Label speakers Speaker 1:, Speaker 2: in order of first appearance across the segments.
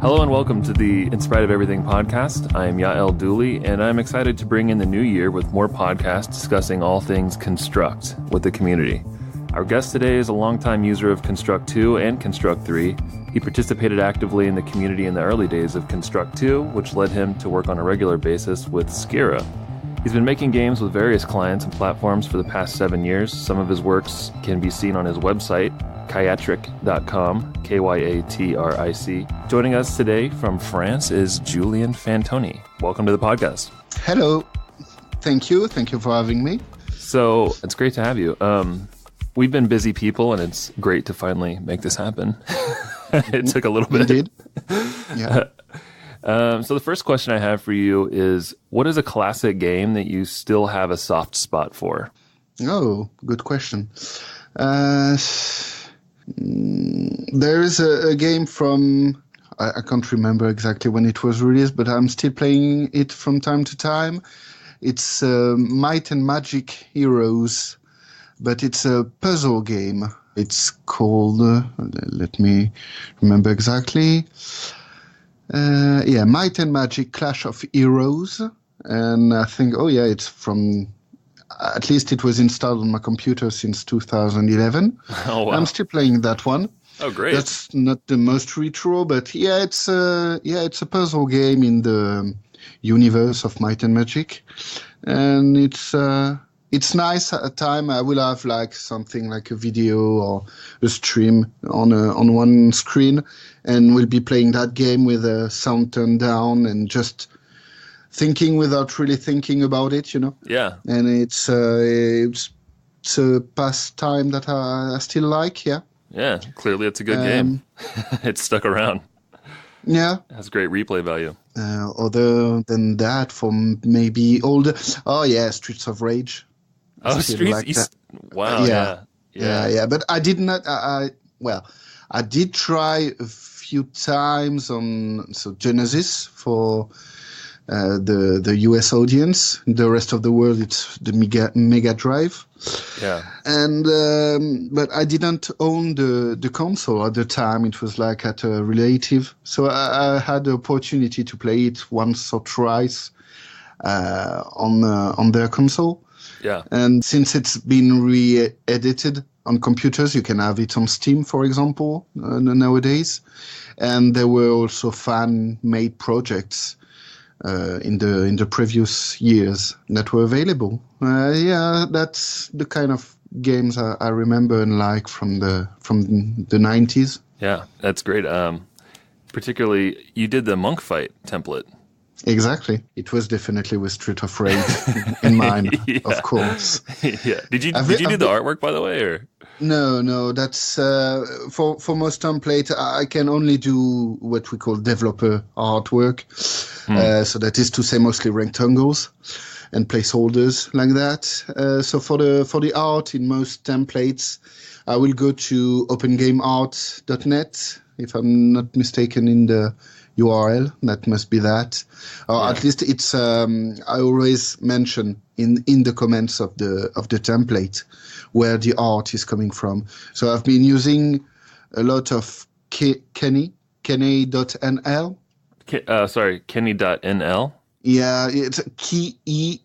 Speaker 1: Hello and welcome to the In Spite of Everything podcast. I am Yael Dooley, and I'm excited to bring in the new year with more podcasts discussing all things Construct with the community. Our guest today is a longtime user of Construct 2 and Construct 3. He participated actively in the community in the early days of Construct 2, which led him to work on a regular basis with Scirra. He's been making games with various clients and platforms for the past 7 years. Some of his works can be seen on his website, Kyatric.com, K-Y-A-T-R-I-C. Joining us today from France is Julien Fantoni. Welcome to the podcast.
Speaker 2: Hello. Thank you. Thank you for having me.
Speaker 1: So it's great to have you. We've been busy people, and it's great to finally make this happen. It took a little bit.
Speaker 2: Indeed. Yeah.
Speaker 1: So the first question I have for you is, what is a classic game that you still have a soft spot for?
Speaker 2: Oh, good question. There is a game from, I can't remember exactly when it was released, but I'm still playing it from time to time. It's Might and Magic Heroes, but it's a puzzle game. It's called, let me remember exactly. Might and Magic Clash of Heroes. And I think, it's from, at least it was installed on my computer since 2011.
Speaker 1: Oh, wow.
Speaker 2: I'm still playing that one.
Speaker 1: Oh, great.
Speaker 2: That's not the most retro, but it's a puzzle game in the universe of Might and Magic. And it's nice. At a time I will have like something like a video or a stream on one screen, and we'll be playing that game with a sound turned down and just thinking without really thinking about it, you know.
Speaker 1: Yeah.
Speaker 2: And it's a pastime that I still like. Yeah.
Speaker 1: Yeah. Clearly, it's a good game. It's stuck around.
Speaker 2: Yeah.
Speaker 1: It has great replay value.
Speaker 2: Other than that, for maybe older. Oh yeah, Streets of Rage.
Speaker 1: Oh, Streets!
Speaker 2: Like
Speaker 1: wow. Yeah.
Speaker 2: But I did not. I did try a few times on Genesis for the US audience. The rest of the world, it's the Mega Drive.
Speaker 1: Yeah.
Speaker 2: And but I didn't own the console at the time. It was like at a relative, so I had the opportunity to play it once or twice on their console.
Speaker 1: Yeah.
Speaker 2: And since it's been re-edited on computers, you can have it on Steam, for example, nowadays. And there were also fan-made projects in the previous years that were available. That's the kind of games I remember and like from the 90s.
Speaker 1: Yeah, that's great. Particularly, you did the monk fight template.
Speaker 2: Exactly. It was definitely with Street of Rage in mind,
Speaker 1: Yeah.
Speaker 2: Of course.
Speaker 1: Yeah. Did you do the artwork, by the way, or?
Speaker 2: No. That's for most template. I can only do what we call developer artwork. So that is to say, mostly rectangles and placeholders like that. So for the art in most templates, I will go to opengameart.net, if I'm not mistaken in the URL. That must be that. Or at least it's I always mention in the comments of the template where the art is coming from. So I've been using a lot of Kenny.nl.
Speaker 1: Kenny.nl?
Speaker 2: Yeah, it's KENNEY.nl.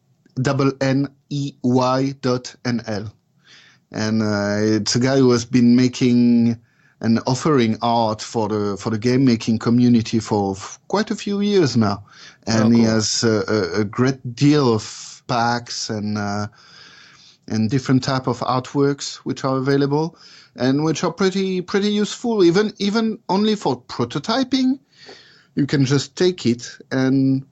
Speaker 2: And it's a guy who has been making and offering art for the game making community for quite a few years now. And
Speaker 1: cool.
Speaker 2: He has a great deal of packs and different type of artworks which are available and which are pretty useful, even only for prototyping. You can just take it and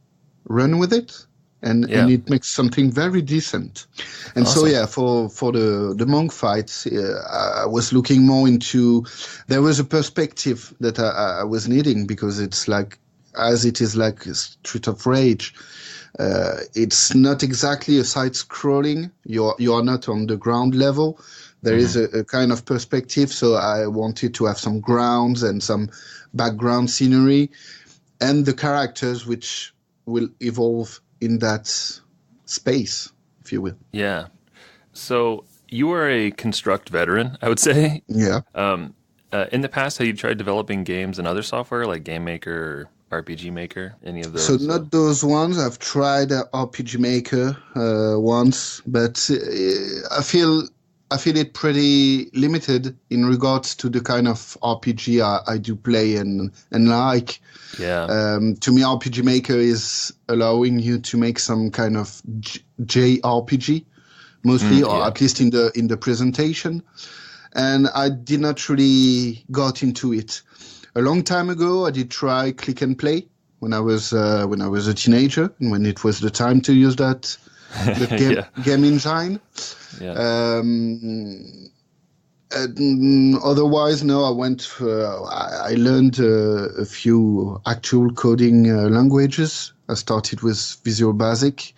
Speaker 2: run with it, and it makes something very decent. And
Speaker 1: awesome.
Speaker 2: For the monk fights, I was looking more into. There was a perspective that I was needing, because it's like, as it is like Street of Rage. It's not exactly a side-scrolling. You are not on the ground level. There is a kind of perspective, so I wanted to have some grounds and some background scenery, and the characters which will evolve in that space, if you will.
Speaker 1: Yeah. So you are a Construct veteran, I would say.
Speaker 2: Yeah.
Speaker 1: In the past, have you tried developing games in other software like Game Maker or RPG Maker? Any of those?
Speaker 2: So not those ones. I've tried RPG Maker once, but I feel it pretty limited in regards to the kind of RPG I do play and like.
Speaker 1: Yeah.
Speaker 2: To me, RPG Maker is allowing you to make some kind of JRPG, mostly, or at least in the presentation. And I did not really got into it. A long time ago, I did try click and play when I was a teenager, and when it was the time to use that game engine.
Speaker 1: Yeah.
Speaker 2: Otherwise, no. I learned a few actual coding languages. I started with Visual Basic,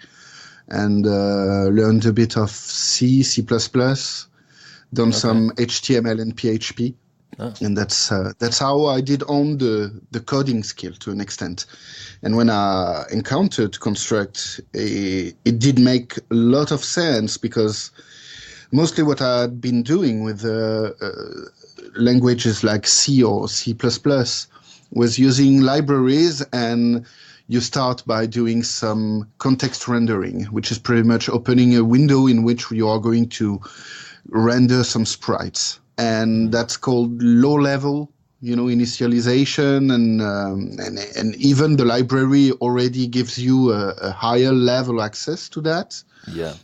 Speaker 2: and learned a bit of C, C++. Done some HTML and PHP, and that's how I did own the coding skill to an extent. And when I encountered Construct, it did make a lot of sense, because mostly what I had been doing with languages like C or C++ was using libraries, and you start by doing some context rendering, which is pretty much opening a window in which you are going to render some sprites, and that's called low level, initialization, and even the library already gives you a higher level access to that,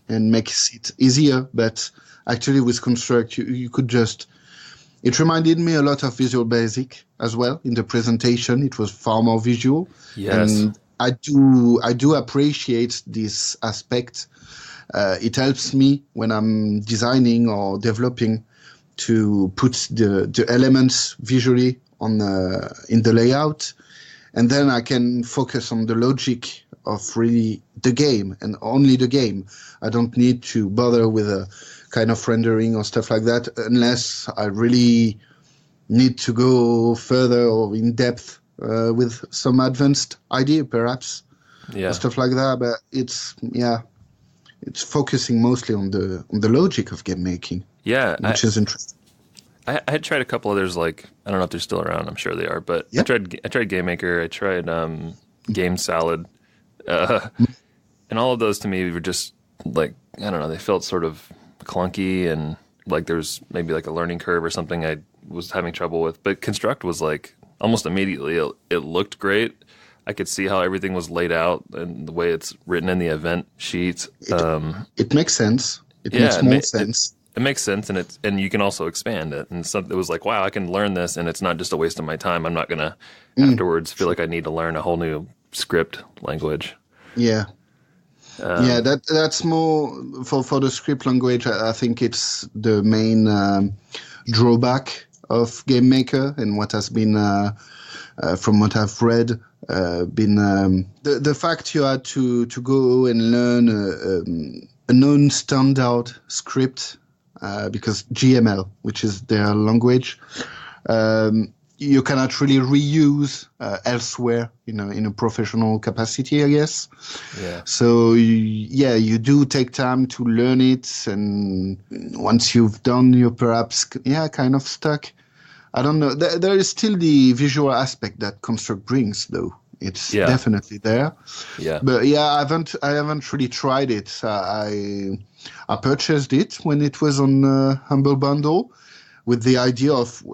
Speaker 2: and makes it easier. But actually, with Construct, you could just. It reminded me a lot of Visual Basic as well in the presentation. It was far more visual, and I do appreciate this aspect. It helps me when I'm designing or developing to put the elements visually in the layout, and then I can focus on the logic of really the game and only the game. I don't need to bother with a kind of rendering or stuff like that unless I really need to go further or in depth with some advanced idea, perhaps, or stuff like that. But it's focusing mostly on the logic of game making.
Speaker 1: Yeah,
Speaker 2: which is interesting.
Speaker 1: I had tried a couple others, like, I don't know if they're still around. I'm sure they are, but I tried Game Maker. I tried Game Salad, and all of those to me were just like, I don't know. They felt sort of clunky, and like there's maybe like a learning curve or something I was having trouble with. But Construct was like almost immediately. It looked great. I could see how everything was laid out and the way it's written in the event sheet.
Speaker 2: It makes sense. It makes more sense.
Speaker 1: It makes sense, and you can also expand it. And so it was like, wow, I can learn this, and it's not just a waste of my time. I'm not gonna afterwards feel like I need to learn a whole new script language.
Speaker 2: Yeah. That's more for the script language. I think it's the main drawback of Game Maker, and what has been, from what I've read, the fact you had to go and learn a non-standard script, because GML, which is their language, you cannot really reuse elsewhere in a professional capacity, I guess.
Speaker 1: Yeah.
Speaker 2: So you do take time to learn it, and once you've done, you're perhaps kind of stuck. I don't know. There is still the visual aspect that Construct brings, though. It's definitely there.
Speaker 1: Yeah.
Speaker 2: But I haven't really tried it. I purchased it when it was on Humble Bundle, with the idea of,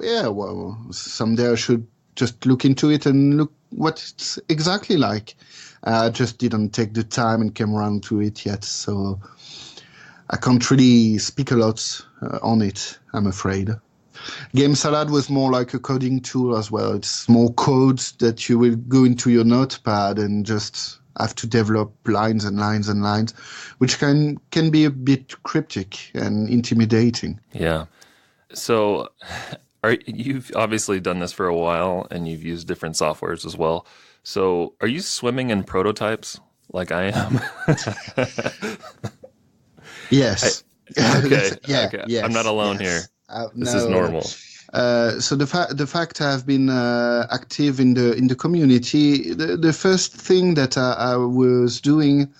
Speaker 2: someday I should just look into it and look what it's exactly like. I just didn't take the time and came around to it yet, so I can't really speak a lot on it, I'm afraid. Game Salad was more like a coding tool as well. It's more codes that you will go into your notepad and just have to develop lines and lines and lines, which can be a bit cryptic and intimidating.
Speaker 1: Yeah. So you've obviously done this for a while, and you've used different softwares as well. So are you swimming in prototypes like I am?
Speaker 2: Yes.
Speaker 1: Okay.
Speaker 2: Yes,
Speaker 1: I'm not alone here. This is normal.
Speaker 2: So the fact I've been active in the community, the first thing that I was doing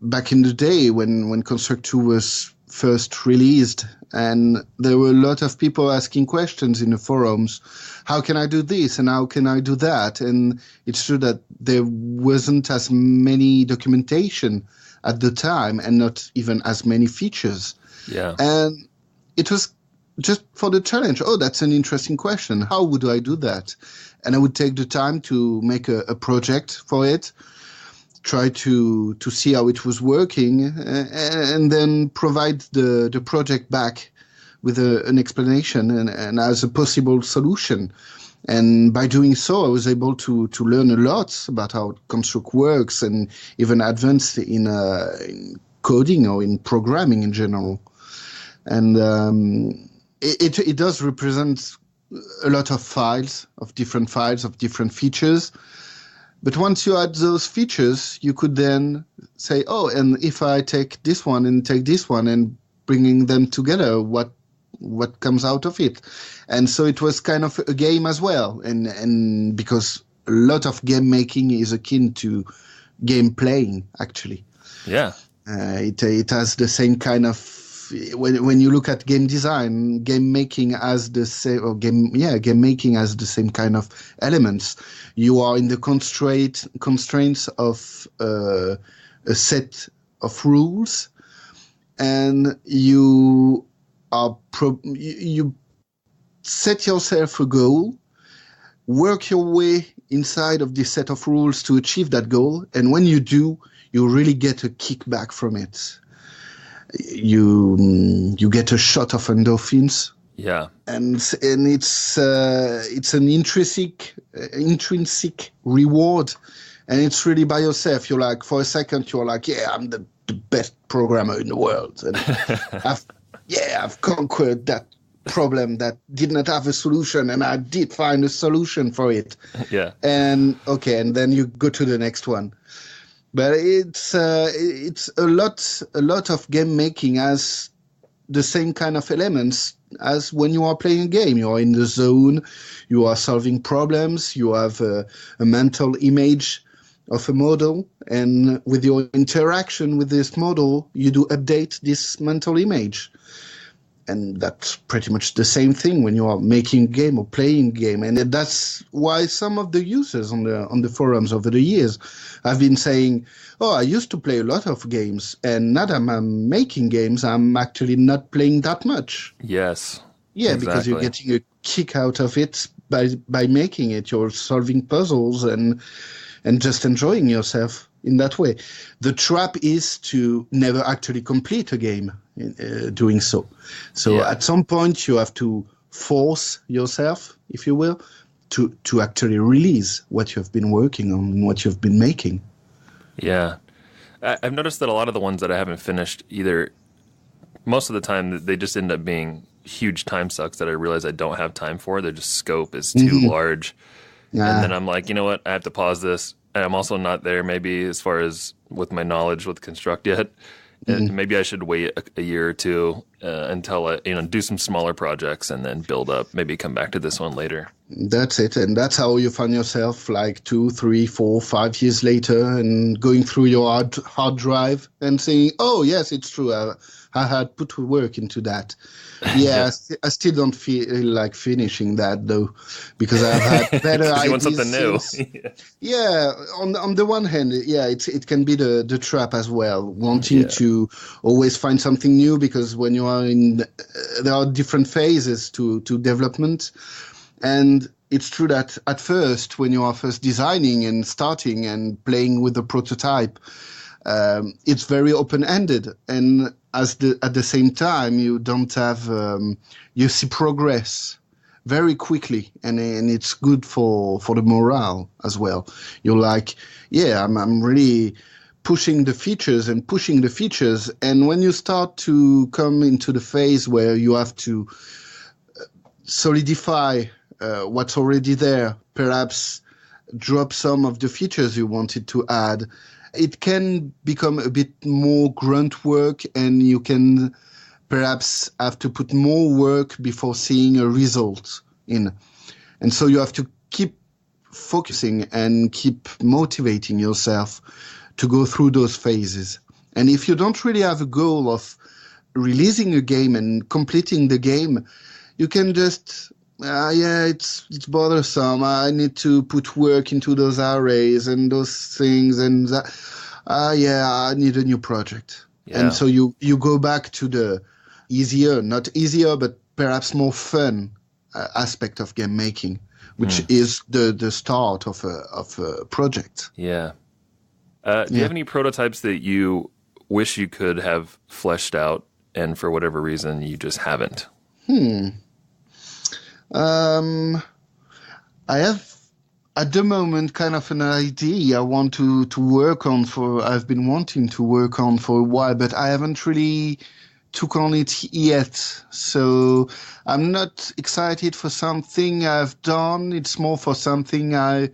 Speaker 2: back in the day when Construct 2 was first released, And there were a lot of people asking questions in the forums. How can I do this? And how can I do that? And it's true that there wasn't as many documentation at the time and not even as many features.
Speaker 1: Yeah.
Speaker 2: And it was just for the challenge. Oh, that's an interesting question. How would I do that? And I would take the time to make a project for it, try to see how it was working, and then provide the project back with an explanation and as a possible solution. And by doing so, I was able to learn a lot about how Construct works and even advance in coding or in programming in general. And it does represent a lot of files, of different features. But once you add those features, you could then say, oh, and if I take this one and take this one and bringing them together, what comes out of it? And so it was kind of a game as well. And because a lot of game making is akin to game playing, actually.
Speaker 1: Yeah.
Speaker 2: It has the same kind of, when you look at game design, game making has the same, game making has the same kind of elements. You are in the constraints of a set of rules, and you set yourself a goal, work your way inside of this set of rules to achieve that goal, and when you do, you really get a kickback from it. You get a shot of endorphins.
Speaker 1: Yeah.
Speaker 2: And it's an intrinsic reward, and it's really by yourself. You're like, for a second, you're like, yeah, I'm the best programmer in the world, and I've conquered that problem that did not have a solution, and I did find a solution for it.
Speaker 1: Yeah.
Speaker 2: And then you go to the next one. But it's a lot of game making has the same kind of elements as when you are playing a game. You are in the zone, you are solving problems, you have a mental image of a model, and with your interaction with this model, you do update this mental image. And that's pretty much the same thing when you are making a game or playing a game. And that's why some of the users on the forums over the years have been saying, oh, I used to play a lot of games, and now that I'm making games, I'm actually not playing that much.
Speaker 1: Yes.
Speaker 2: Yeah,
Speaker 1: exactly.
Speaker 2: Because you're getting a kick out of it by making it. You're solving puzzles and just enjoying yourself in that way. The trap is to never actually complete a game doing so. So at some point you have to force yourself, if you will, to actually release what you've been working on and what you've been making.
Speaker 1: Yeah. I've noticed that a lot of the ones that I haven't finished either, most of the time they just end up being huge time sucks that I realize I don't have time for. Their just scope is too large. And then I'm like, you know what? I have to pause this. And I'm also not there maybe as far as with my knowledge with Construct yet. And maybe I should wait a year or two until I, do some smaller projects and then build up. Maybe come back to this one later.
Speaker 2: That's it, and that's how you find yourself like 2, 3, 4, 5 years later, and going through your hard drive and saying, "Oh yes, it's true. I had put work into that." Yeah, I still don't feel like finishing that though, because I've had better ideas.
Speaker 1: You want something new.
Speaker 2: Yeah, on the one hand, it can be the trap as well, wanting to always find something new, because when you are there are different phases to development. And it's true that at first, when you are first designing and starting and playing with the prototype, it's very open-ended. And at the same time, you don't have, you see progress very quickly, and it's good for the morale as well. You're like, I'm really pushing the features. And when you start to come into the phase where you have to solidify what's already there, perhaps drop some of the features you wanted to add, it can become a bit more grunt work, and you can perhaps have to put more work before seeing a result in. And so you have to keep focusing and keep motivating yourself to go through those phases. And if you don't really have a goal of releasing a game and completing the game, you can just, it's bothersome. I need to put work into those arrays and those things, and that. I need a new project.
Speaker 1: Yeah.
Speaker 2: And so you go back to the not easier, but perhaps more fun aspect of game making, which is the start of a project.
Speaker 1: Yeah. Do you have any prototypes that you wish you could have fleshed out, and for whatever reason you just haven't?
Speaker 2: I have at the moment kind of an idea I want to work on I've been wanting to work on for a while, but I haven't really took on it yet. So I'm not excited for something I've done. It's more for something I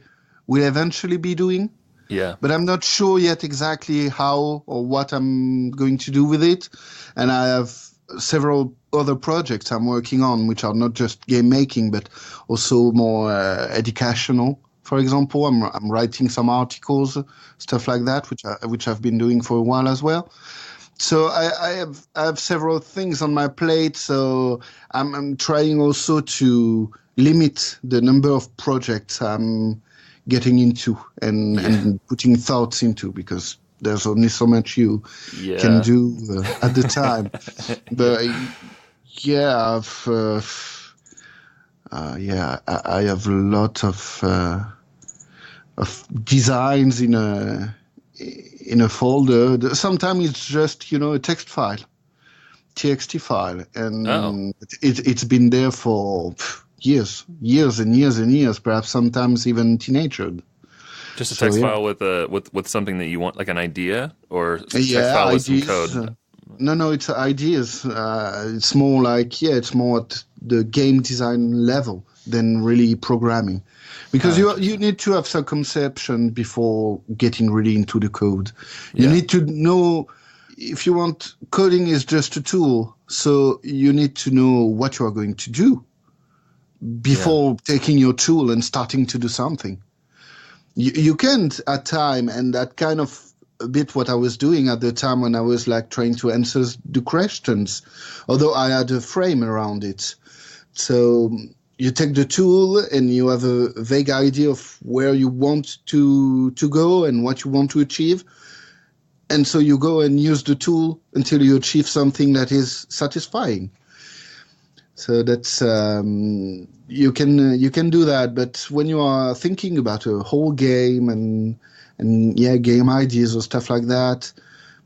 Speaker 2: will eventually be doing.
Speaker 1: Yeah.
Speaker 2: But I'm not sure yet exactly how or what I'm going to do with it. And I have several other projects I'm working on, which are not just game making, but also more educational. For example, I'm writing some articles, stuff like that, which I've been doing for a while as well. So I have several things on my plate. So I'm trying also to limit the number of projects I'm getting into and putting thoughts into, because there's only so much you can do at the time. But I have a lot of designs in a folder. Sometimes it's just a text file, TXT file, and it's been there for years and years, perhaps sometimes even teenagehood.
Speaker 1: Just a text file with something that you want, like an idea, or text file with some code.
Speaker 2: No, it's ideas. It's more like it's more at the game design level than really programming, because you need to have some conception before getting really into the code. You need to know, if you want, coding is just a tool, so you need to know what you are going to do before taking your tool and starting to do something. You can't at time, and that kind of a bit what I was doing at the time when I was like trying to answer the questions, although I had a frame around it. So you take the tool and you have a vague idea of where you want to go and what you want to achieve. And so you go and use the tool until you achieve something that is satisfying. So that's you can do that, but when you are thinking about a whole game and game ideas or stuff like that,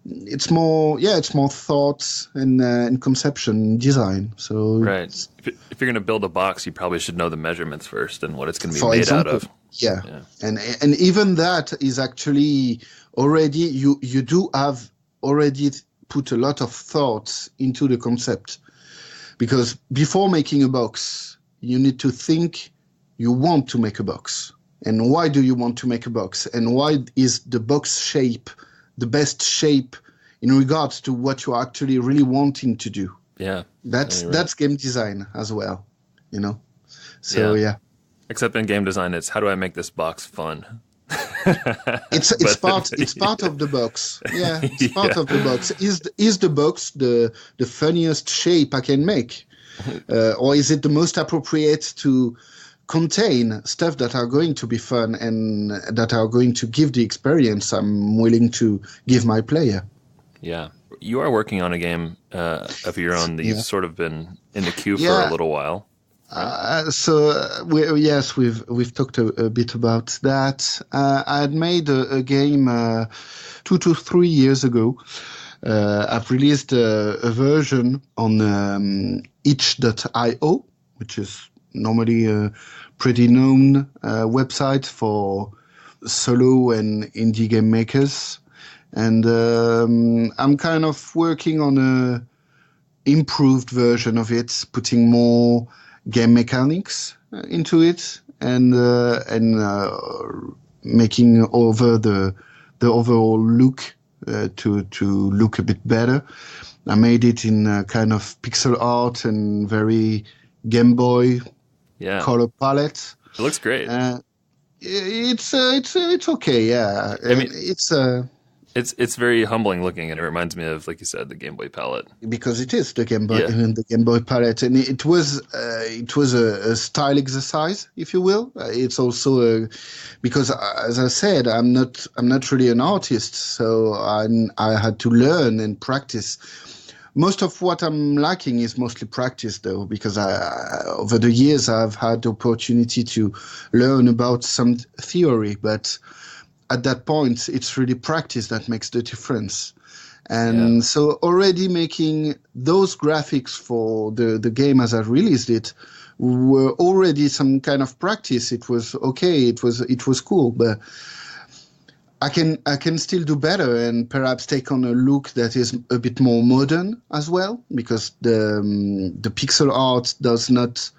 Speaker 2: it's more thoughts and conception, design. So
Speaker 1: right, if you're going to build a box, you probably should know the measurements first and what it's going to be made out of.
Speaker 2: Yeah, and even that is actually already you do have already put a lot of thoughts into the concept. Because before making a box, you need to think you want to make a box. And why do you want to make a box? And why is the box shape the best shape in regards to what you're actually really wanting to do?
Speaker 1: Yeah.
Speaker 2: That's game design as well, So,
Speaker 1: Except in game design, it's how do I make this box fun?
Speaker 2: It's part of the box. Yeah, it's part of the box. Is the box the funniest shape I can make, or is it the most appropriate to contain stuff that are going to be fun and that are going to give the experience I'm willing to give my player?
Speaker 1: Yeah, you are working on a game of your own that you've sort of been in the queue for a little while.
Speaker 2: We've talked a bit about that. I had made a game 2 to 3 years ago. I've released a version on itch.io, which is normally a pretty known website for solo and indie game makers. And I'm kind of working on a improved version of it, putting more game mechanics into it and making over the overall look to look a bit better. I made it in kind of pixel art and very Game Boy color palette.
Speaker 1: It looks great.
Speaker 2: It's okay. Yeah, I mean, it's
Speaker 1: It's very humbling looking, and it reminds me of, like you said, the Game Boy Palette.
Speaker 2: Because it is the Game Boy,
Speaker 1: Yeah.
Speaker 2: the Game Boy Palette, and it was a style exercise, if you will. It's also because, as I said, I'm not really an artist, so I had to learn and practice. Most of what I'm lacking is mostly practice, though, because over the years I've had the opportunity to learn about some theory, but at that point, it's really practice that makes the difference. And so already making those graphics for the game as I released it were already some kind of practice. It was okay. It was cool, but I can still do better and perhaps take on a look that is a bit more modern as well, because the pixel art does not.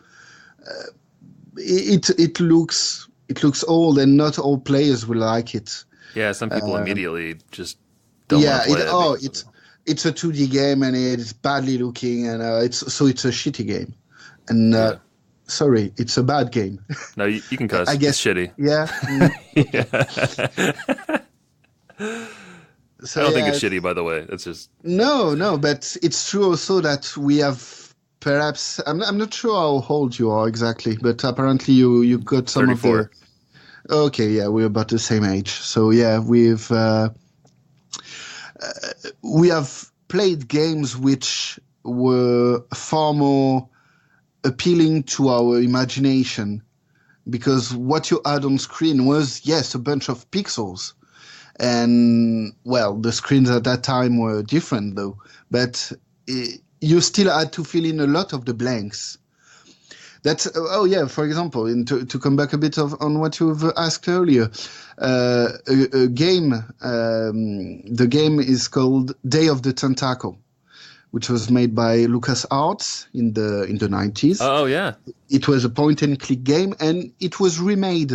Speaker 2: It looks old, and not all players will like it.
Speaker 1: Yeah, some people immediately just don't want to play it.
Speaker 2: It's a 2D game and it's badly looking, and it's a shitty game. And sorry, it's a bad game.
Speaker 1: No, you can cuss.
Speaker 2: I guess
Speaker 1: it's shitty.
Speaker 2: Yeah. So,
Speaker 1: I don't think it's shitty, by the way. It's just
Speaker 2: no, but it's true also that we have perhaps. I'm not sure how old you are exactly, but apparently you got some
Speaker 1: 34.
Speaker 2: of the. Okay, yeah, we're about the same age. So yeah, we have played games which were far more appealing to our imagination, because what you had on screen was, yes, a bunch of pixels. And, well, the screens at that time were different, though. But you still had to fill in a lot of the blanks. That's, for example, to come back a bit on what you've asked earlier, a game, the game is called Day of the Tentacle, which was made by LucasArts in the 90s.
Speaker 1: Oh, yeah.
Speaker 2: It was a point-and-click game, and it was remade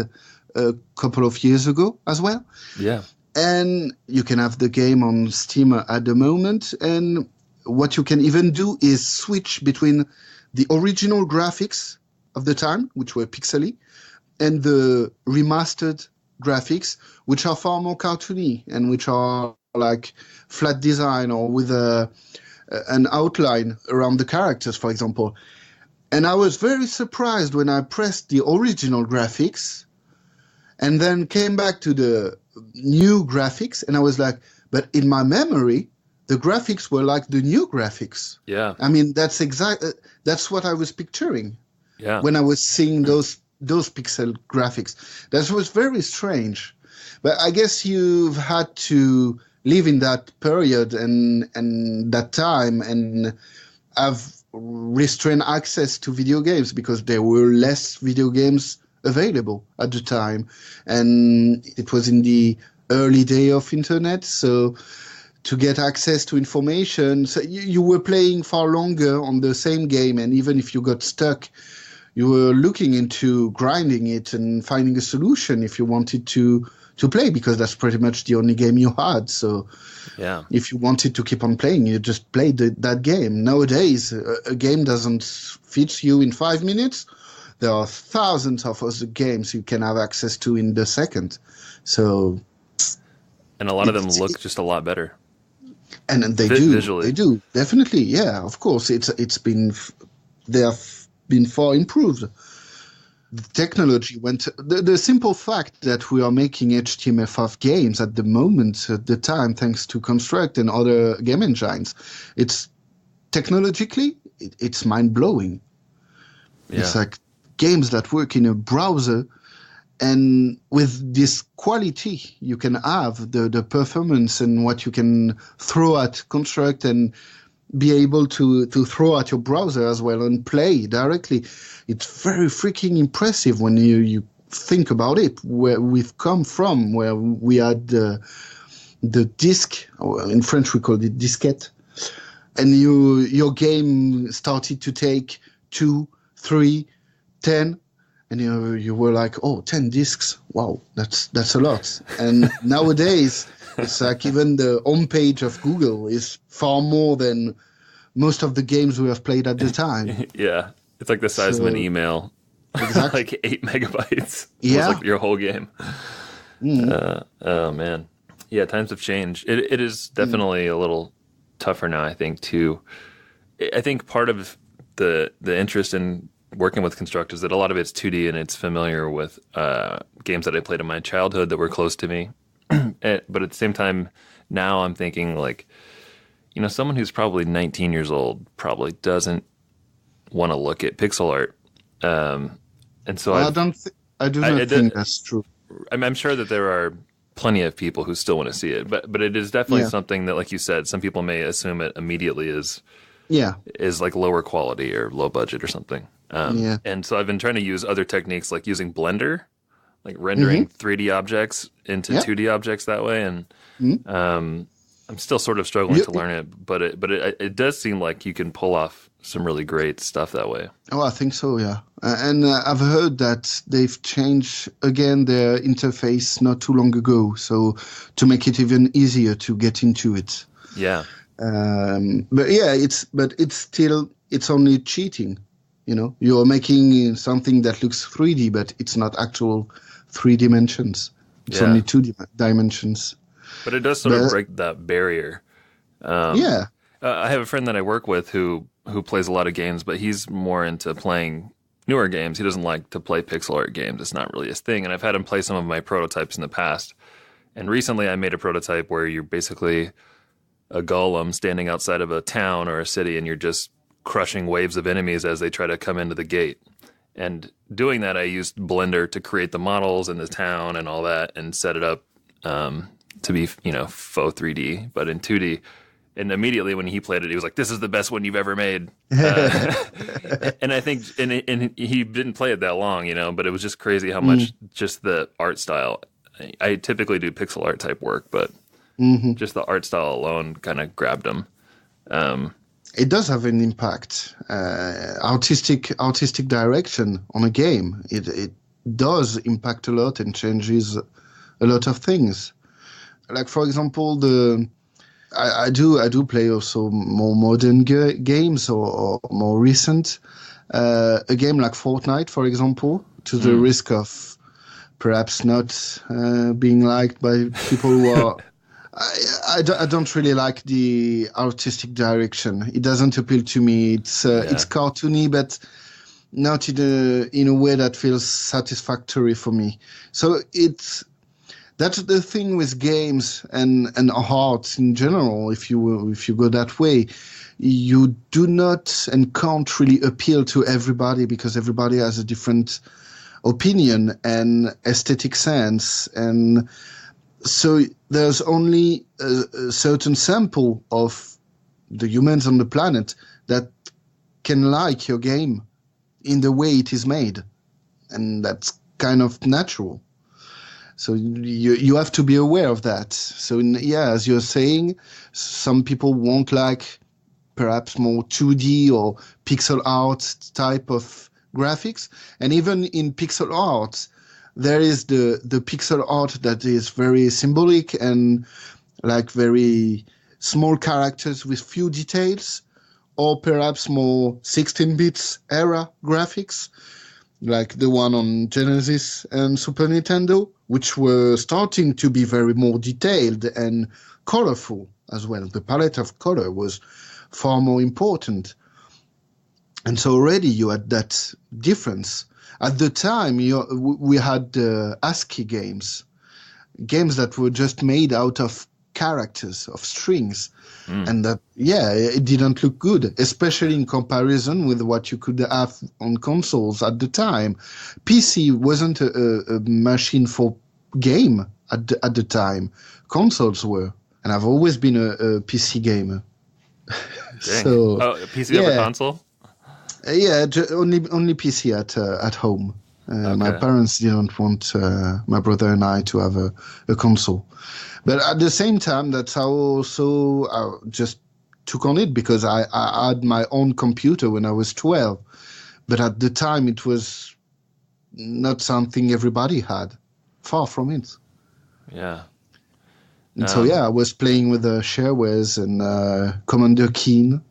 Speaker 2: a couple of years ago as well.
Speaker 1: Yeah.
Speaker 2: And you can have the game on Steam at the moment. And what you can even do is switch between the original graphics of the time, which were pixely, and the remastered graphics, which are far more cartoony and which are like flat design or with an outline around the characters, for example. And I was very surprised when I pressed the original graphics and then came back to the new graphics, and I was like, but in my memory, the graphics were like the new graphics.
Speaker 1: Yeah.
Speaker 2: I mean, that's what I was picturing.
Speaker 1: Yeah.
Speaker 2: When I was seeing those pixel graphics. That was very strange. But I guess you've had to live in that period and that time and have restrained access to video games, because there were less video games available at the time, and it was in the early day of internet, so to get access to information, so you were playing far longer on the same game, and even if you got stuck, you were looking into grinding it and finding a solution if you wanted to play, because that's pretty much the only game you had. So
Speaker 1: yeah,
Speaker 2: if you wanted to keep on playing, you just played that game. Nowadays, a game doesn't fit you in 5 minutes. There are thousands of other games you can have access to in the second. So,
Speaker 1: and a lot of them look just a lot better.
Speaker 2: And they do
Speaker 1: visually.
Speaker 2: They do, definitely. Yeah, of course. They have been far improved. The technology went. The simple fact that we are making HTML5 games at the moment, at the time, thanks to Construct and other game engines, it's technologically it's mind blowing.
Speaker 1: Yeah.
Speaker 2: It's like games that work in a browser, and with this quality you can have the performance and what you can throw at Construct and be able to throw at your browser as well and play directly. It's very freaking impressive when you think about it, where we've come from, where we had the disc, or in French we call it disquette, and your game started to take 2, 3, 10, and you were like, 10 discs, wow, that's a lot. And nowadays it's like even the homepage of Google is far more than most of the games we have played at the time.
Speaker 1: Yeah, it's like the size of an email.
Speaker 2: Exactly.
Speaker 1: Like 8 megabytes.
Speaker 2: Yeah.
Speaker 1: It's like your whole game. Oh man. Yeah, times have changed. It is definitely a little tougher now, I think, too. I think part of the interest in working with Construct is that a lot of it's 2D and it's familiar with games that I played in my childhood that were close to me. But at the same time, now I'm thinking like, someone who's probably 19 years old probably doesn't want to look at pixel art. And so
Speaker 2: I do not think that's true.
Speaker 1: I'm sure that there are plenty of people who still want to see it, but it is definitely something that, like you said, some people may assume it immediately is like lower quality or low budget or something. And so I've been trying to use other techniques like using Blender, like rendering 3D objects into 2D objects that way. And I'm still sort of struggling to learn it, but it does seem like you can pull off some really great stuff that way.
Speaker 2: Oh, I think so, yeah. And I've heard that they've changed again their interface not too long ago, so to make it even easier to get into it.
Speaker 1: Yeah.
Speaker 2: But yeah, it's only cheating. You're making something that looks 3D, but it's not actual 3 dimensions. It's only 2 dimensions.
Speaker 1: But it does sort of break that barrier. I have a friend that I work with who plays a lot of games, but he's more into playing newer games. He doesn't like to play pixel art games. It's not really his thing. And I've had him play some of my prototypes in the past. And recently I made a prototype where you're basically a golem standing outside of a town or a city, and you're just crushing waves of enemies as they try to come into the gate. And doing that, I used Blender to create the models in the town and all that and set it up to be, faux 3D, but in 2D. And immediately when he played it, he was like, "This is the best one you've ever made." And I think, and he didn't play it that long, but it was just crazy how much just the art style. I typically do pixel art type work, but just the art style alone kind of grabbed him.
Speaker 2: It does have an impact. Artistic direction on a game. It does impact a lot and changes a lot of things. Like, for example, I do play also more modern games or more recent. A game like Fortnite, for example, to the risk of perhaps not being liked by people who are... I don't really like the artistic direction. It doesn't appeal to me. It's cartoony, but not in a way that feels satisfactory for me. So that's the thing with games and art in general. If you go that way, you do not and can't really appeal to everybody because everybody has a different opinion and aesthetic sense, and so there's only a certain sample of the humans on the planet that can like your game in the way it is made, and that's kind of natural. So you have to be aware of that. So as you're saying, some people won't like perhaps more 2D or pixel art type of graphics. And even in pixel art, there is the pixel art that is very symbolic and like very small characters with few details, or perhaps more 16-bits era graphics, like the one on Genesis and Super Nintendo, which were starting to be very more detailed and colorful as well. The palette of color was far more important. And so already you had that difference. At the time, we had ASCII games that were just made out of characters, of strings. And that, it didn't look good, especially in comparison with what you could have on consoles at the time. PC wasn't a machine for game at the time. Consoles were, and I've always been a PC gamer.
Speaker 1: So, PC over console?
Speaker 2: Only PC at home. Okay. My parents didn't want my brother and I to have a console. But at the same time, that's how also I just took on it, because I had my own computer when I was 12. But at the time, it was not something everybody had. Far from it.
Speaker 1: Yeah.
Speaker 2: And so, I was playing with the sharewares and Commander Keen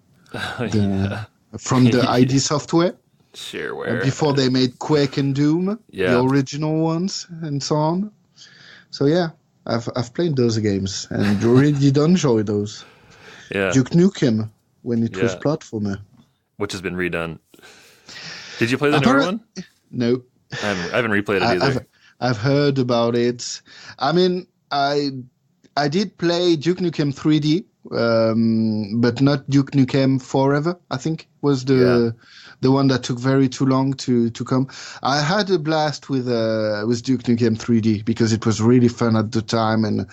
Speaker 2: from the ID Software.
Speaker 1: Shareware.
Speaker 2: Before they made Quake and Doom, the original ones, and so on. So, I've played those games and really did enjoy those.
Speaker 1: Yeah.
Speaker 2: Duke Nukem when it was platformer,
Speaker 1: which has been redone. Did you play the newer one?
Speaker 2: No,
Speaker 1: I haven't replayed it either.
Speaker 2: I've heard about it. I mean, I did play Duke Nukem 3D, but not Duke Nukem Forever. I think was the one that took very too long to come. I had a blast with Duke Nukem 3D because it was really fun at the time and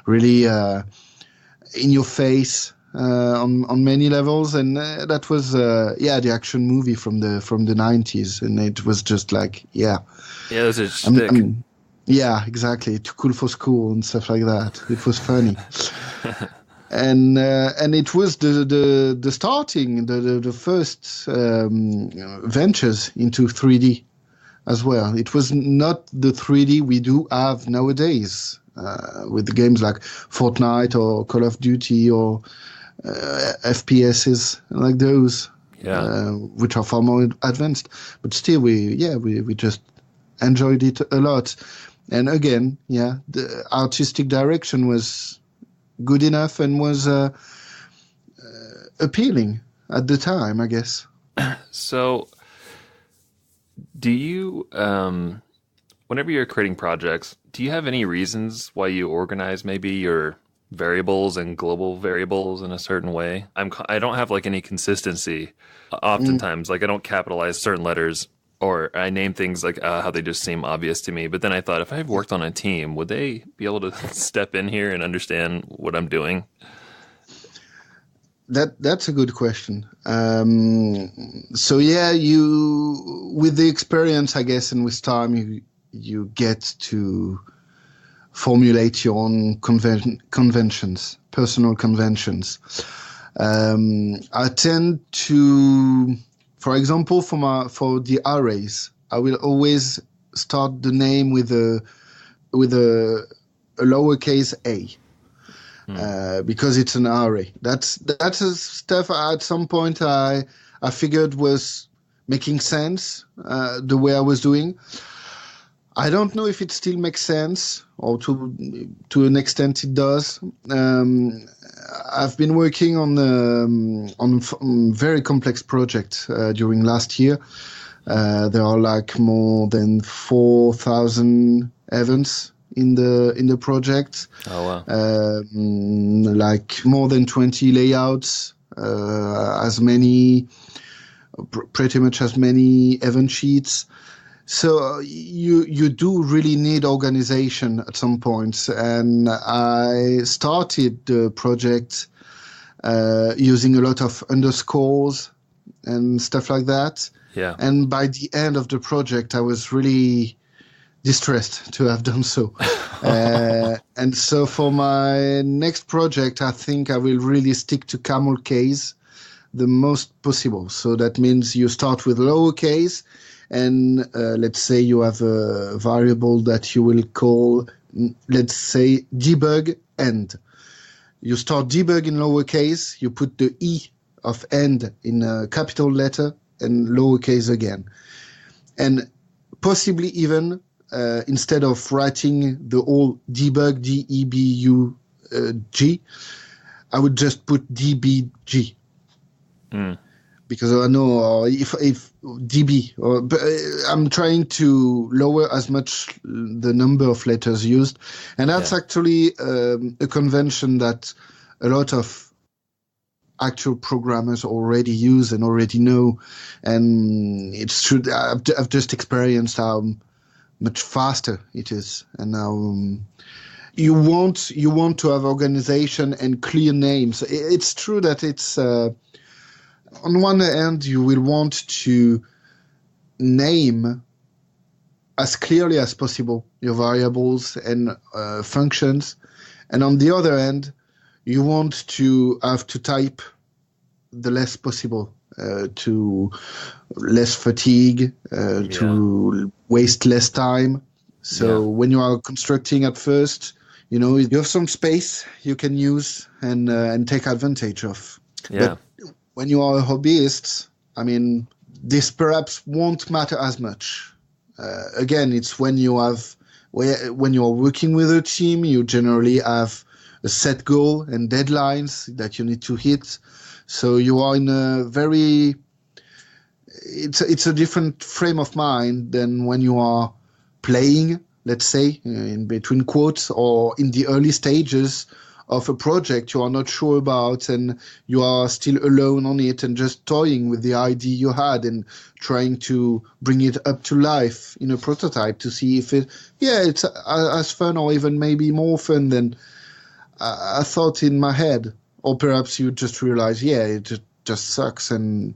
Speaker 2: really in your face on many levels. And that was the action movie from the 90s, and it was just like
Speaker 1: this is shtick.
Speaker 2: Yeah, exactly. Too cool for school and stuff like that. It was funny. And it was the starting, the first ventures into 3D as well. It was not the 3D we do have nowadays with games like Fortnite or Call of Duty or FPSs like those, which are far more advanced. But still, we just enjoyed it a lot. And again, the artistic direction was good enough and was appealing at the time, I guess.
Speaker 1: So, do you, whenever you're creating projects, do you have any reasons why you organize maybe your variables and global variables in a certain way? I don't have like any consistency. Oftentimes, like I don't capitalize certain letters, or I name things like how they just seem obvious to me. But then I thought, if I've worked on a team, would they be able to step in here and understand what I'm doing?
Speaker 2: That's a good question. So you with the experience, I guess, and with time, you get to formulate your own conventions, personal conventions. I tend to, for example, for the arrays, I will always start the name with a lowercase a. Because it's an array. That's stuff at some point I figured was making sense the way I was doing. I don't know if it still makes sense, or to an extent it does. I've been working on very complex project during last year. There are like more than 4,000 events in the project.
Speaker 1: Oh wow!
Speaker 2: Like more than 20 layouts, pretty much as many event sheets. So you do really need organization at some points. And I started the project using a lot of underscores and stuff like that.
Speaker 1: Yeah.
Speaker 2: And by the end of the project, I was really distressed to have done so. And so for my next project, I think I will really stick to camel case the most possible. So that means you start with lowercase, and let's say you have a variable that you will call, let's say, debug end. You start debug in lowercase, you put the E of end in a capital letter and lowercase again. And possibly even instead of writing the whole debug, D-E-B-U-G, I would just put DBG. Because I know if DB, but I'm trying to lower as much the number of letters used. And that's actually a convention that a lot of actual programmers already use and already know. And it's true, I've just experienced how much faster it is. And now you want to have organization and clear names. It's true that it's on one hand you will want to name as clearly as possible your variables and functions, and on the other hand you want to have to type the less possible, to less fatigue, to waste less time. So when you are constructing at first, you have some space you can use and take advantage of. But when you are a hobbyist, I mean, this perhaps won't matter as much. Again, it's when you when you're working with a team, you generally have a set goal and deadlines that you need to hit. So you are in a very, it's a different frame of mind than when you are playing, let's say, in between quotes, or in the early stages of a project you are not sure about and you are still alone on it and just toying with the idea you had and trying to bring it up to life in a prototype to see if it's as fun or even maybe more fun than I thought in my head. Or perhaps you just realize, it just sucks and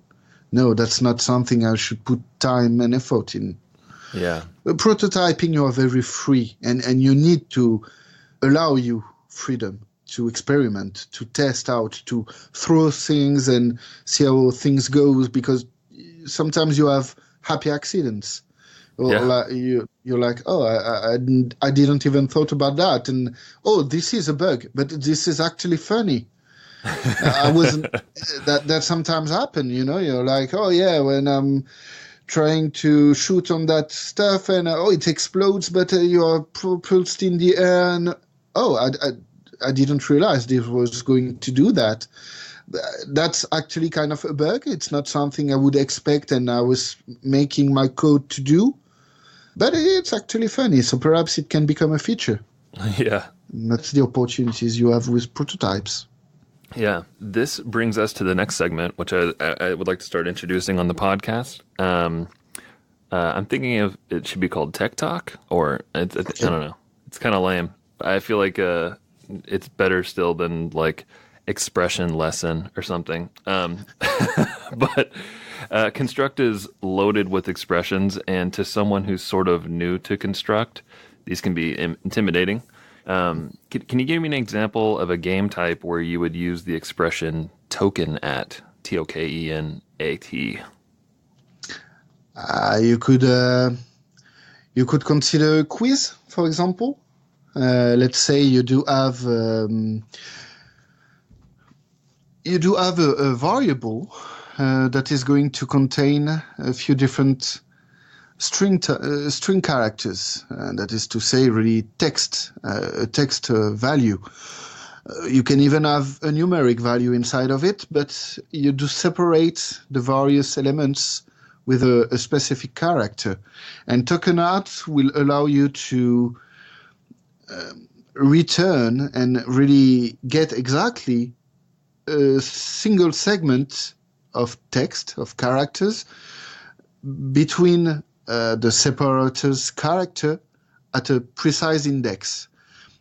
Speaker 2: no, that's not something I should put time and effort in.
Speaker 1: Yeah.
Speaker 2: Prototyping, you are very free and you need to allow you freedom to experiment, to test out, to throw things and see how things goes, because sometimes you have happy accidents.
Speaker 1: Yeah.
Speaker 2: Like you're like, oh, I didn't even thought about that. And, oh, this is a bug, but this is actually funny. I wasn't, that sometimes happen, you're like, oh yeah, when I'm trying to shoot on that stuff and it explodes, but you are propulsed in the air and I didn't realize this was going to do that. That's actually kind of a bug. It's not something I would expect and I was making my code to do, but it's actually funny. So perhaps it can become a feature.
Speaker 1: Yeah.
Speaker 2: And that's the opportunities you have with prototypes.
Speaker 1: Yeah. This brings us to the next segment, which I would like to start introducing on the podcast. I'm thinking of it should be called Tech Talk, or I don't know. It's kind of lame. I feel like it's better still than like expression lesson or something. But Construct is loaded with expressions, and to someone who's sort of new to Construct, these can be intimidating. Can you give me an example of a game type where you would use the expression token at, TOKENAT?
Speaker 2: You could consider a quiz, for example. Let's say you do have a variable that is going to contain a few different string characters. That is to say, really text value. You can even have a numeric value inside of it, but you do separate the various elements with a specific character. And tokenat will allow you to return and really get exactly a single segment of text, of characters, between the separator's character at a precise index.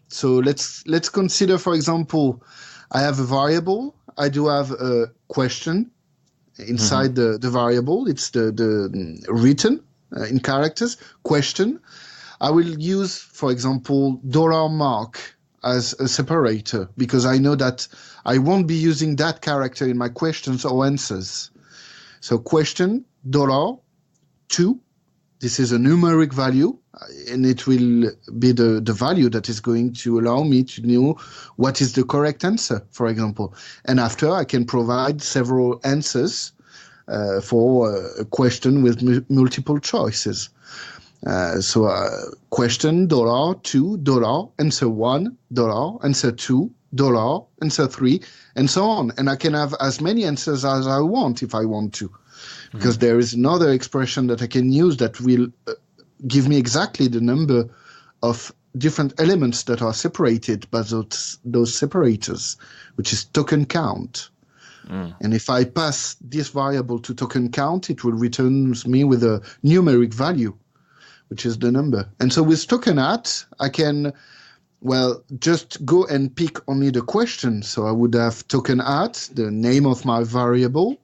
Speaker 2: So let's consider, for example, I have a variable. I do have a question inside the variable. It's the written in characters question. I will use, for example, $mark as a separator because I know that I won't be using that character in my questions or answers. So question, $2, this is a numeric value, and it will be the value that is going to allow me to know what is the correct answer, for example. And after, I can provide several answers for a question with multiple choices. So question, $2, answer $1, answer $2, answer 3, and so on. And I can have as many answers as I want if I want to. Because there is another expression that I can use that will give me exactly the number of different elements that are separated by those separators, which is token count. And if I pass this variable to token count, it will return me with a numeric value, which is the number. And so with tokenat, I can, just go and pick only the question. So I would have tokenat, the name of my variable,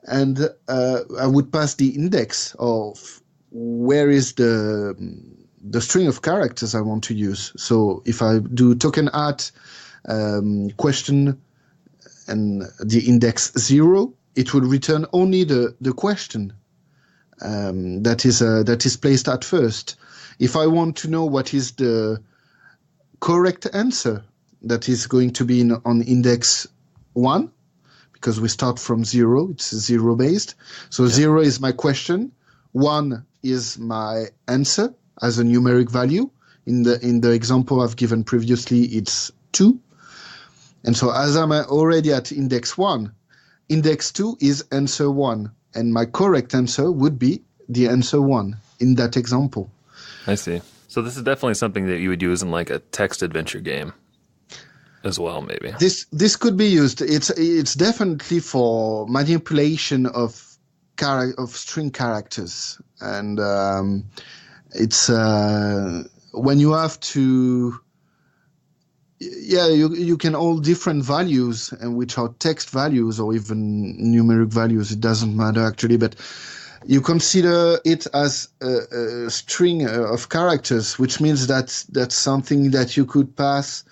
Speaker 2: and I would pass the index of where is the string of characters I want to use. So if I do tokenat question and the index 0, it will return only the question that is placed at first. If I want to know what is the correct answer, that is going to be on index 1, because we start from 0, it's 0 based. So 0 is my question, 1 is my answer as a numeric value, In the example I've given previously, it's 2. And so as I'm already at index 1, index 2 is answer 1. And my correct answer would be the answer 1 in that example.
Speaker 1: I see. So this is definitely something that you would use in like a text adventure game as well, maybe.
Speaker 2: This could be used. It's definitely for manipulation of string characters. And it's when you have to, you can hold different values, and which are text values or even numeric values. It doesn't matter actually, but you consider it as a string of characters, which means that that's something that you could pass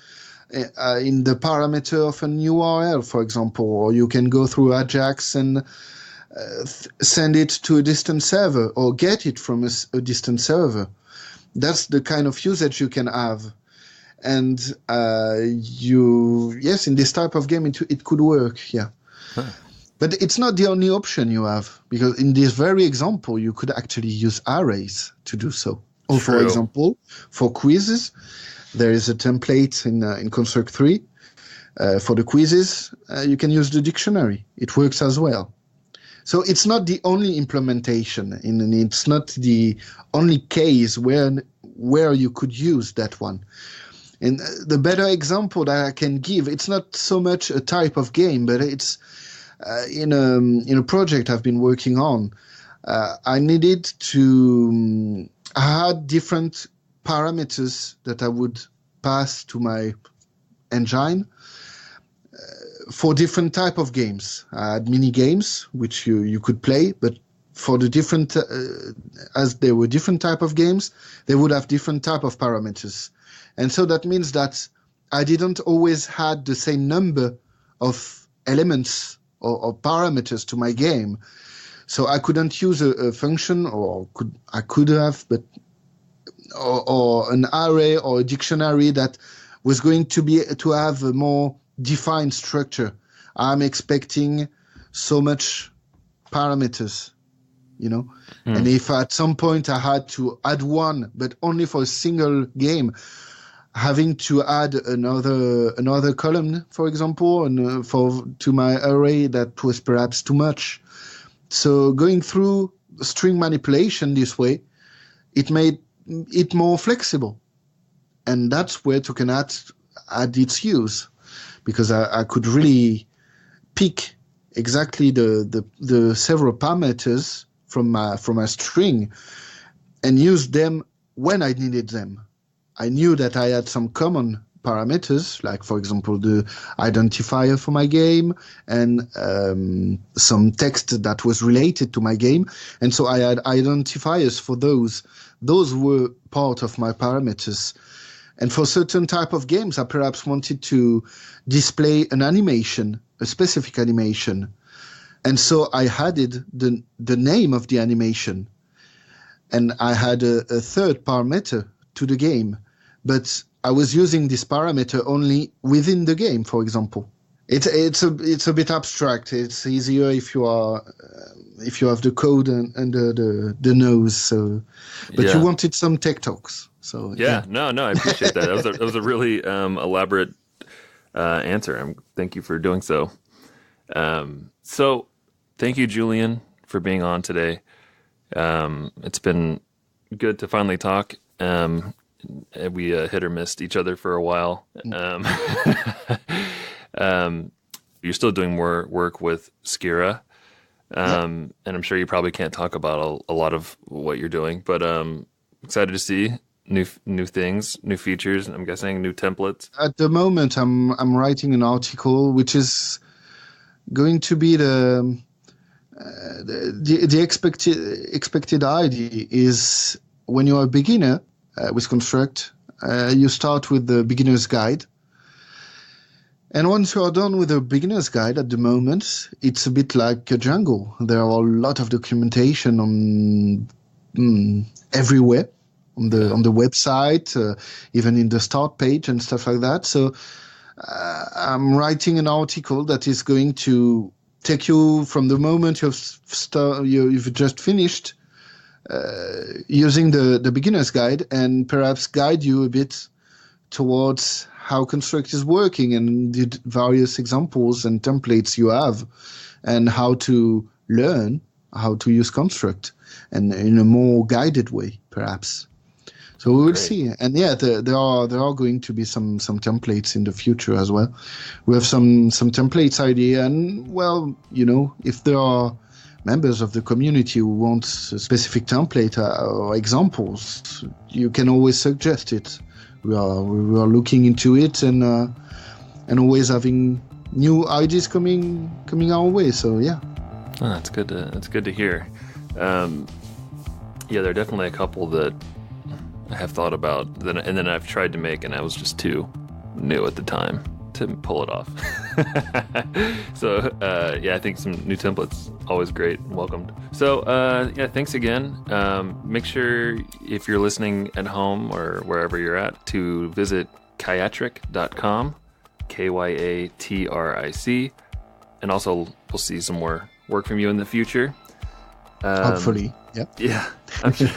Speaker 2: in the parameter of an URL, for example, or you can go through Ajax and send it to a distant server or get it from a distant server. That's the kind of usage you can have. And in this type of game, it could work, yeah. Huh. But it's not the only option you have, because in this very example, you could actually use arrays to do so. Or for example, for quizzes, there is a template in Construct 3. For the quizzes, you can use the dictionary. It works as well. So it's not the only implementation, and it's not the only case where you could use that one. And the better example that I can give, it's not so much a type of game, but it's in a project I've been working on. I needed to I had different parameters that I would pass to my engine for different type of games. I had mini games which you could play, but for the different as there were different type of games, they would have different type of parameters. And so that means that I didn't always had the same number of elements or parameters to my game. So I couldn't use a function, or I could have, but or an array or a dictionary that was going to have a more defined structure. I'm expecting so much parameters, And if at some point I had to add one, but only for a single game, having to add another column, for example, and to my array, that was perhaps too much. So going through string manipulation this way, it made it more flexible, and that's where Token had its use, because I could really pick exactly the several parameters from my string and use them when I needed them. I knew that I had some common parameters, like, for example, the identifier for my game and some text that was related to my game. And so I had identifiers for those. Those were part of my parameters. And for certain type of games, I perhaps wanted to display an animation, a specific animation. And so I added the name of the animation. And I had a third parameter to the game. But I was using this parameter only within the game, for example. It's a bit abstract. It's easier if you have the code and the nose. So, but you wanted some tech talks. So
Speaker 1: no, I appreciate that. That was a really elaborate answer. Thank you for doing so. So thank you, Julien, for being on today. It's been good to finally talk. We hit or missed each other for a while. You're still doing more work with Scirra, and I'm sure you probably can't talk about a lot of what you're doing, but excited to see new things, new features, I'm guessing new templates.
Speaker 2: At the moment, I'm writing an article which is going to be the expected idea is when you're a beginner with Construct, you start with the beginner's guide. And once you are done with the beginner's guide at the moment, it's a bit like a jungle. There are a lot of documentation on everywhere, on the website, even in the start page and stuff like that. So I'm writing an article that is going to take you from the moment you've just finished using the beginner's guide and perhaps guide you a bit towards how Construct is working and the various examples and templates you have, and how to learn how to use Construct, and in a more guided way, perhaps. So we will see. And yeah, there are going to be some templates in the future as well. We have some templates idea, and well, if there are members of the community who want a specific template or examples, you can always suggest it. We are looking into it and always having new ideas coming our way. So yeah.
Speaker 1: Oh, that's good to hear. Yeah, there are definitely a couple that I have thought about, and then I've tried to make, and I was just too new at the time to pull it off. So yeah, I think some new templates always great and welcomed. So yeah, thanks again. Make sure if you're listening at home or wherever you're at to visit kyatric.com, KYATRIC, and also we'll see some more work from you in the future.
Speaker 2: Hopefully.
Speaker 1: Yeah. I'm sure.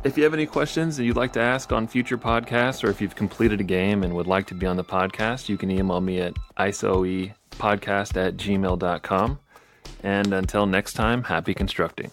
Speaker 1: If you have any questions that you'd like to ask on future podcasts, or if you've completed a game and would like to be on the podcast, you can email me at isoepodcast@gmail.com. And until next time, happy constructing.